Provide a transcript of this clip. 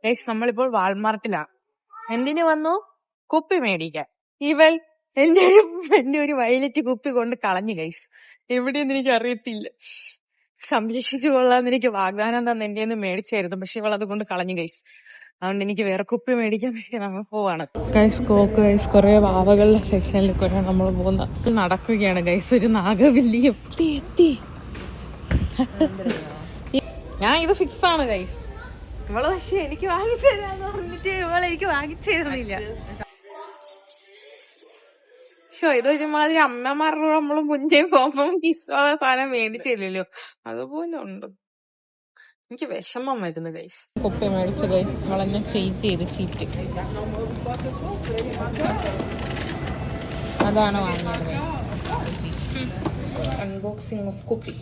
Guys നമ്മളിപ്പോൾ വാൾമാർട്ടിലാണ്. എന്തിനു വന്നു? കുപ്പി മേടിക്കാൻ. ഇവൾ എന്റെ ഒരു വയലറ്റ് കുപ്പി കൊണ്ട് കളഞ്ഞു ഗൈസ്. എവിടെയെന്ന് എനിക്ക് അറിയത്തില്ല. സംരക്ഷിച്ചു കൊള്ളാന്ന് എനിക്ക് വാഗ്ദാനം തന്നെ എന്റെ നിന്ന് മേടിച്ചായിരുന്നു. പക്ഷെ ഇവൾ അതുകൊണ്ട് കളഞ്ഞു ഗൈസ്. അതുകൊണ്ട് എനിക്ക് വേറെ കുപ്പി മേടിക്കാൻ വേണ്ടി നമ്മൾ പോവാണ് ഗൈസ്. കോക്ക് ഗൈസ് കുറെ വാവകളുടെ സെക്ഷനിൽ കുറെ നമ്മൾ പോകുന്ന നടക്കുകയാണ് ഗൈസ്. ഒരു നാഗവല്ലി എത്തി. ഞാൻ ഇത് ഫിക്സ് ആണ് ഗൈസ്. ഇവള് പക്ഷെ എനിക്ക് വാങ്ങിത്തരാന്ന് പറഞ്ഞിട്ട് എനിക്ക് വാങ്ങിച്ചു തരുന്നില്ല. ഇതൊരുമാതിരി അമ്മമാരുടെ നമ്മള് മുന്നേ പോകുമ്പോ കിസ്സുള്ള സാധനം മേടിച്ചില്ലല്ലോ, അതുപോലെ ഉണ്ട്. എനിക്ക് വിഷമം വരുന്നു ഗൈസ്. കുപ്പി മേടിച്ച ഗൈസ് വളഞ്ഞ ചീറ്റ് അതാണ് വാങ്ങിയത് ഗൈസ്. അൺബോക്സിംഗ് ഓഫ് കുപ്പി.